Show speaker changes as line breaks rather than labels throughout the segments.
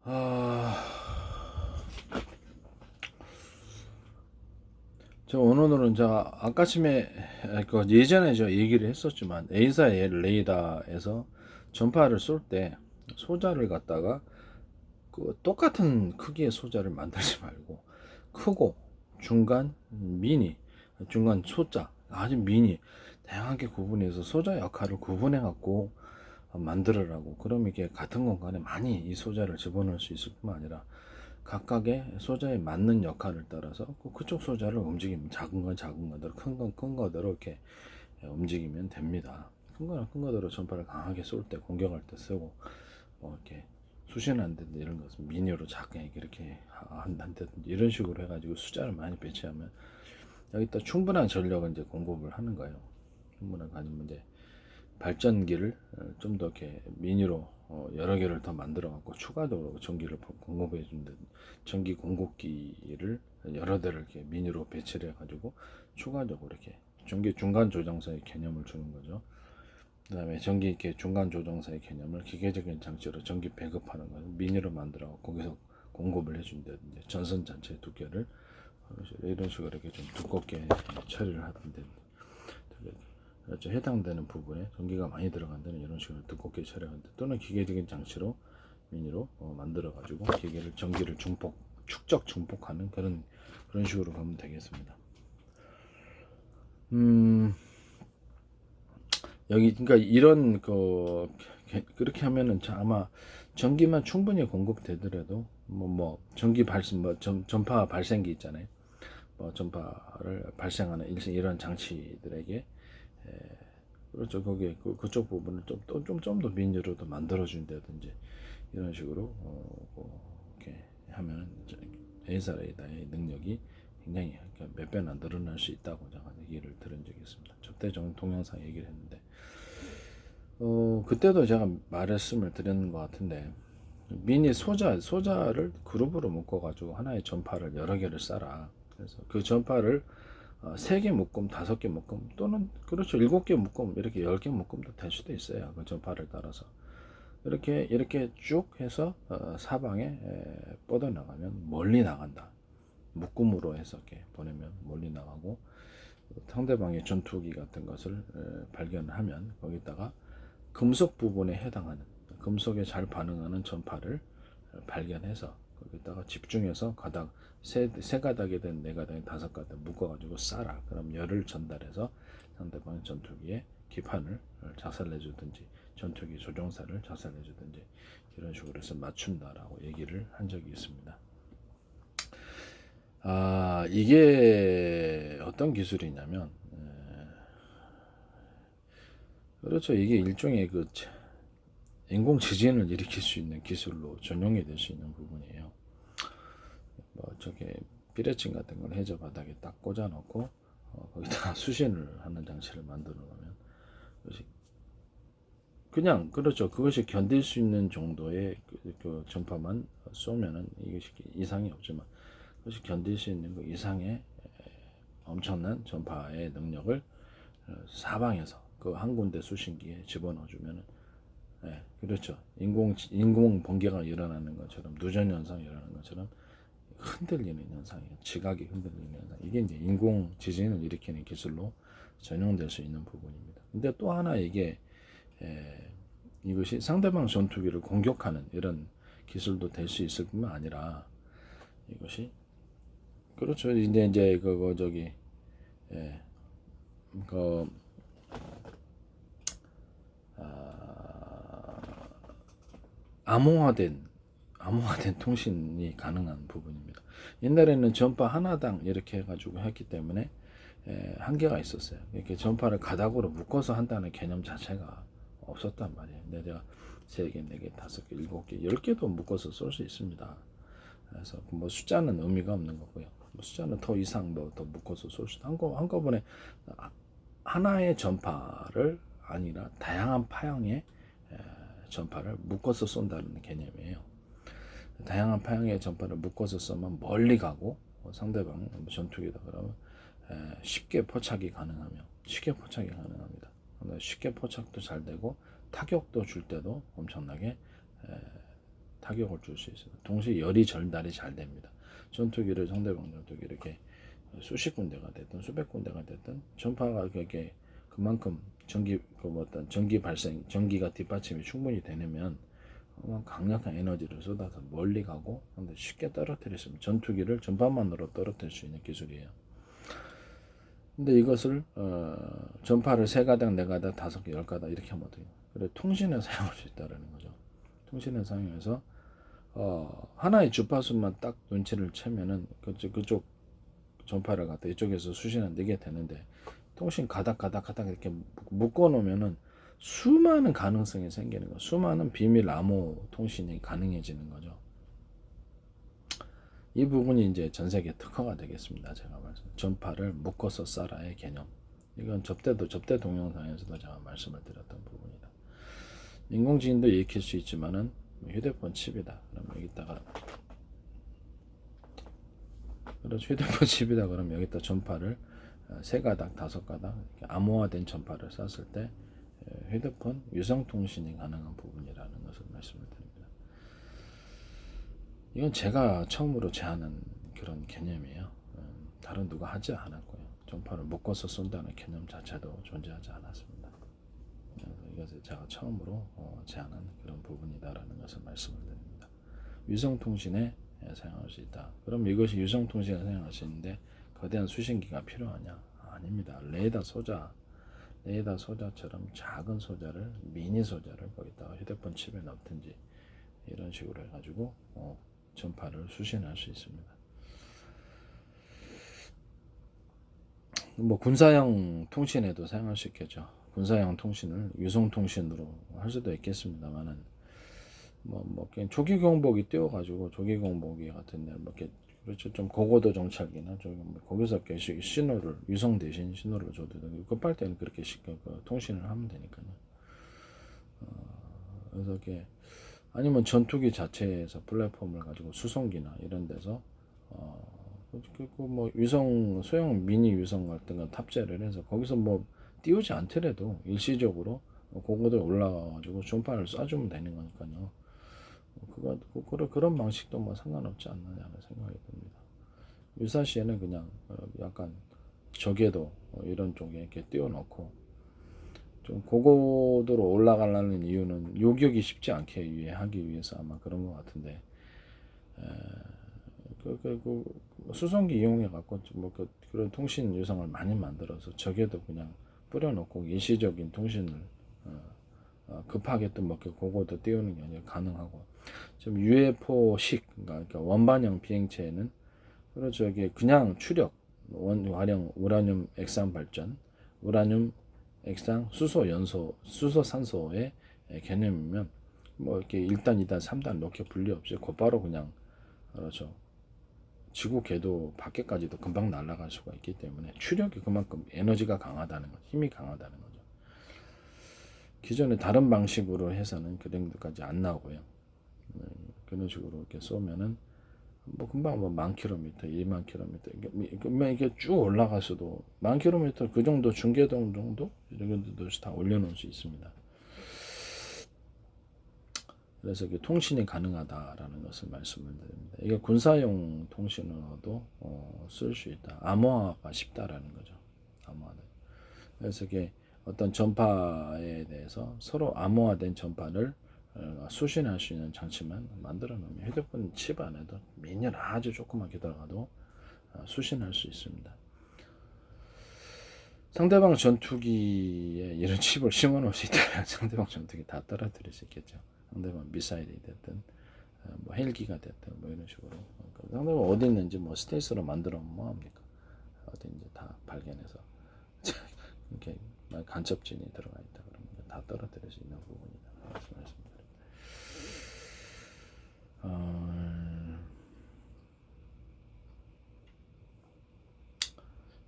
아, 저 오늘은 아까쯤에 그 예전에 저 얘기를 했었지만 A사 레이더에서 전파를 쏠 때 소자를 갖다가 그 똑같은 크기의 소자를 만들지 말고 크고 중간 미니 중간 소자 아주 미니 다양하게 구분해서 소자 역할을 구분해 갖고 만들으라고. 그럼 이게 같은 공간에 많이 이 소자를 집어넣을 수 있을 뿐만 아니라 각각의 소자에 맞는 역할을 따라서 그쪽 소자를 움직이면 작은 건 작은 거대로 큰 건 큰 거대로 이렇게 움직이면 됩니다. 큰 거는 큰 거대로 전파를 강하게 쏠 때 공격할 때 쓰고 이렇게 수신한다든지 이런 것은 미니로 작게 이렇게 한다든지 이런 식으로 해가지고 숫자를 많이 배치하면 여기다 충분한 전력을 이제 공급을 하는 거예요. 충분한 가지고 이제 발전기를 좀 더 이렇게 미니로 여러 개를 더 만들어 갖고 추가적으로 전기를 공급해 준다. 전기 공급기를 여러 대를 이렇게 미니로 배치를 해 가지고 추가적으로 이렇게 전기 중간 조정사의 개념을 주는 거죠. 그다음에 전기 이렇게 중간 조정사의 개념을 기계적인 장치로 전기 배급하는 거예요. 미니로 만들어 거기서 공급을 해준다든지 전선 전체 두께를 이런 식으로 이렇게 좀 두껍게 처리를 하던데 그렇죠. 해당되는 부분에 전기가 많이 들어간다는 이런 식으로 두껍게 처리하는데 또는 기계적인 장치로 미니로 만들어 가지고 기계를 전기를 축적 중폭하는 그런 식으로 가면 되겠습니다. 음, 여기 그러니까 이런 그렇게 하면은 아마 전기만 충분히 공급되더라도 뭐 전기 발생 전파 발생기 있잖아요. 뭐 전파를 발생하는 이런 장치들에게 그렇죠. 거기에 그쪽 부분을 좀 더 민주로도 만들어준다든지 이런 식으로 이렇게 하면 에이사레이다의 능력이 굉장히 몇 배나 늘어날 수 있다고 제가 얘기를 들은 적이 있습니다. 저때 좀 동영상 얘기를 했는데 그때도 제가 말씀을 드렸는 것 같은데 미니 소자를 그룹으로 묶어가지고 하나의 전파를 여러 개를 쏴라. 그래서 그 전파를 3개 묶음, 5개 묶음 또는 그렇죠 7개 묶음 이렇게 10개 묶음도 될 수도 있어요. 그 전파를 따라서 이렇게 쭉 해서 사방에 뻗어나가면 멀리 나간다. 묶음으로 해서 이렇게 보내면 멀리 나가고 상대방의 전투기 같은 것을 발견하면 거기다가 금속 부분에 해당하는 금속에 잘 반응하는 전파를 발견해서 거기다가 집중해서 가닥 세 가닥이든 네 가닥이든 다섯 가닥 묶어가지고 쏴라. 그럼 열을 전달해서 상대방의 전투기에 기판을 작살내주든지 전투기 조종사를 작살내주든지 이런 식으로 해서 맞춘다라고 얘기를 한 적이 있습니다. 이게 어떤 기술이냐면 그렇죠. 이게 일종의 인공 지진을 일으킬 수 있는 기술로 전용이 될 수 있는 부분이에요. 뭐 저게 비레칭 같은 걸 해저 바닥에 딱 꽂아 놓고 거기다 수신을 하는 장치를 만들어 놓으면 그것이 그냥 그렇죠. 그것이 견딜 수 있는 정도의 그 전파만 쏘면은 이것이 이상이 없지만 그것이 견딜 수 있는 그 이상의 엄청난 전파의 능력을 사방에서 그 한 군데 수신기에 집어넣어 주면은 그렇죠. 인공 번개가 일어나는 것처럼 누전 현상이 일어나는 것처럼 흔들리는 현상이에요. 지각이 흔들리는 현상. 이게 이제 인공 지진을 일으키는 기술로 전용될 수 있는 부분입니다. 근데 또 하나 이게 이것이 상대방 전투기를 공격하는 이런 기술도 될 수 있을 뿐만 아니라 이것이 그렇죠. 이제 그거 저기 예, 그 암호화된 통신이 가능한 부분입니다. 옛날에는 전파 하나당 이렇게 해가지고 했기 때문에 한계가 있었어요. 이렇게 전파를 가닥으로 묶어서 한다는 개념 자체가 없었단 말이에요. 근데 제가 3개, 4개, 5개, 7개, 10개도 묶어서 쏠 수 있습니다. 그래서 뭐 숫자는 의미가 없는 거고요. 뭐 숫자는 더 이상 더 묶어서 쏠 수, 한꺼번에 하나의 전파를 아니라 다양한 파형의 전파를 묶어서 쏜다는 개념이에요. 다양한 파형의 전파를 묶어서 쏘면 멀리 가고 상대방 전투기다 그러면 쉽게 포착이 가능합니다. 쉽게 포착도 잘 되고 타격도 줄 때도 엄청나게 타격을 줄 수 있어요. 동시에 열이 전달이 잘 됩니다. 전투기를 상대방 전투기 이렇게 수십 군데가 됐든 수백 군데가 됐든 전파가 그게 그만큼 전기 발생, 전기가 뒷받침이 충분히 되면 강력한 에너지를 쏟아서 멀리 가고 근데 쉽게 떨어뜨릴 수 있는 전투기를 전파만으로 떨어뜨릴 수 있는 기술이에요. 근데 이것을 전파를 3가닥, 4가닥, 5개, 10가닥 이렇게 하면 돼요. 그래 통신에 사용할 수 있다라는 거죠. 통신에 사용해서 하나의 주파수만 딱 눈치를 채면은 그쪽 전파를 갖다 이쪽에서 수신을 내게 되는데 통신 가닥 이렇게 묶어 놓으면은 수많은 가능성이 생기는 거예요. 수많은 비밀 암호 통신이 가능해지는 거죠. 이 부분이 이제 전 세계 특허가 되겠습니다. 제가 말씀 전파를 묶어서 쏴라의 개념. 이건 접대 동영상에서도 제가 말씀을 드렸던 부분이다. 인공지능도 익힐 수 있지만은 휴대폰 칩이다. 그러면 여기다가 휴대폰 칩이다. 그러면 여기다 전파를 3가닥, 5가닥 암호화된 전파를 쐈을 때 휴대폰 유성통신이 가능한 부분이라는 것을 말씀을 드립니다. 이건 제가 처음으로 제안한 그런 개념이에요. 다른 누가 하지 않았고요. 전파를 묶어서 쏜다는 개념 자체도 존재하지 않았습니다. 이것을 제가 처음으로 제안한 그런 부분이다라는 것을 말씀을 드립니다. 유성통신에 사용할 수 있다. 그럼 이것이 유성통신에 사용할 수 있는데 거대한 수신기가 필요하냐? 아닙니다. 레이더 소자처럼 작은 소자를 미니 소자를 거기다가 휴대폰 칩에 넣든지 이런 식으로 해가지고 전파를 수신할 수 있습니다. 뭐 군사용 통신에도 사용할 수 있겠죠. 군사용 통신을 유성 통신으로 할 수도 있겠습니다만은 뭐 조기 경보기 띄워가지고 조기 경보기 같은데 뭐 이렇게 그렇죠. 좀 고고도 정찰기나 좀 거기서 이렇게 신호를 유성 대신 신호를 줘도 되고 급할 때는 그렇게 통신을 하면 되니까요. 그래서 이렇게 아니면 전투기 자체에서 플랫폼을 가지고 수송기나 이런 데서 뭐 유성 소형 미니 유성 같은 거 탑재를 해서 거기서 뭐 띄우지 않더라도 일시적으로 고고도에 올라가가지고 전파를 쏴주면 되는 거니까요. 그런 방식도 뭐 상관없지 않느냐는 생각이 듭니다. 유사시에는 그냥 약간 적외도 이런 쪽에 이렇게 띄워놓고 좀 고고도로 올라가려는 이유는 요격이 쉽지 않게 하기 위해서 아마 그런 것 같은데 수송기 이용해 갖고 뭐 그런 통신 유성을 많이 만들어서 적외도 그냥 뿌려놓고 일시적인 통신을 급하게 또 뭐 고고도 띄우는 게 아니라 가능하고 지금 UFO식 그러니까 원반형 비행체에는 그렇죠 이게 그냥 추력 활용 우라늄 액상 발전 우라늄 액상 수소 산소의 개념이면 뭐 이렇게 1단 2단 3단 이렇게 분리 없이 곧바로 그냥 그렇죠 지구 궤도 밖에까지도 금방 날아갈 수가 있기 때문에 추력이 그만큼 에너지가 강하다는 거죠. 힘이 강하다는 거죠. 기존에 다른 방식으로 해서는 그 정도까지 안 나오고요. 그런 식으로 이렇게 쏘면은 뭐 금방 뭐 10,000km, 20,000km 이게 쭉 올라가서도 10,000km 그 정도 중계동 정도 이런 것도 다 올려놓을 수 있습니다. 그래서 이게 통신이 가능하다라는 것을 말씀을 드립니다. 이게 군사용 통신으로도 쓸 수 있다. 암호화가 쉽다라는 거죠. 암호화. 그래서 이게 어떤 전파에 대해서 서로 암호화된 전파를 수신할 수 있는 장치만 만들어 놓으면 휴대폰 칩 안에도 미니를 아주 조그맣게 들어가도 수신할 수 있습니다. 상대방 전투기에 이런 칩을 심어 놓을 수 있다면 상대방 전투기 다 떨어뜨릴 수 있겠죠. 상대방 미사일이 됐든 뭐 헬기가 됐든 뭐 이런 식으로 상대방 어디 있는지 뭐 스텔스로 만들어 뭐 합니까? 어디 이제 다 발견해서 이렇게 간첩진이 들어가 있다 그러면 다 떨어뜨릴 수 있는 부분이다 말씀드립니다.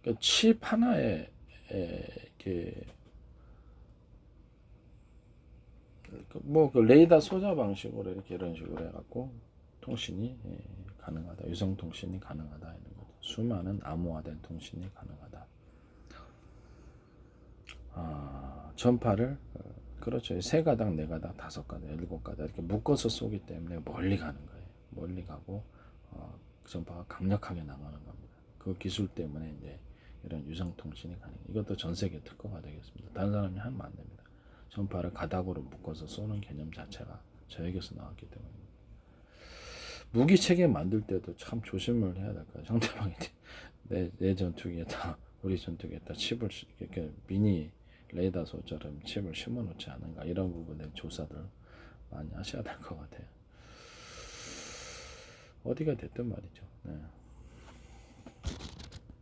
그러니까 칩 하나에 이렇게 뭐 그 레이더 소자 방식으로 이렇게 이런 식으로 해갖고 통신이 가능하다. 유성 통신이 가능하다 이런 거죠. 수많은 암호화된 통신이 가능하다. 전파를 그렇죠. 세 가닥, 네 가닥, 다섯 가닥, 일곱 가닥 이렇게 묶어서 쏘기 때문에 멀리 가는 거예요. 멀리 가고 전파가 강력하게 나가는 겁니다. 그 기술 때문에 이제 이런 유성 통신이 가능해요. 이것도 전 세계 특허가 되겠습니다. 다른 사람이 하면 안 됩니다. 전파를 가닥으로 묶어서 쏘는 개념 자체가 저에게서 나왔기 때문에 무기 체계 만들 때도 참 조심을 해야 될 거예요. 상대방이 내 전투기에다 우리 전투기에다 칩을 이렇게 미니 레이더 소처럼 칩을 심어 놓지 않은가 이런 부분에 조사들 많이 하셔야 될 것 같아요. 어디가 됐든 말이죠. 네.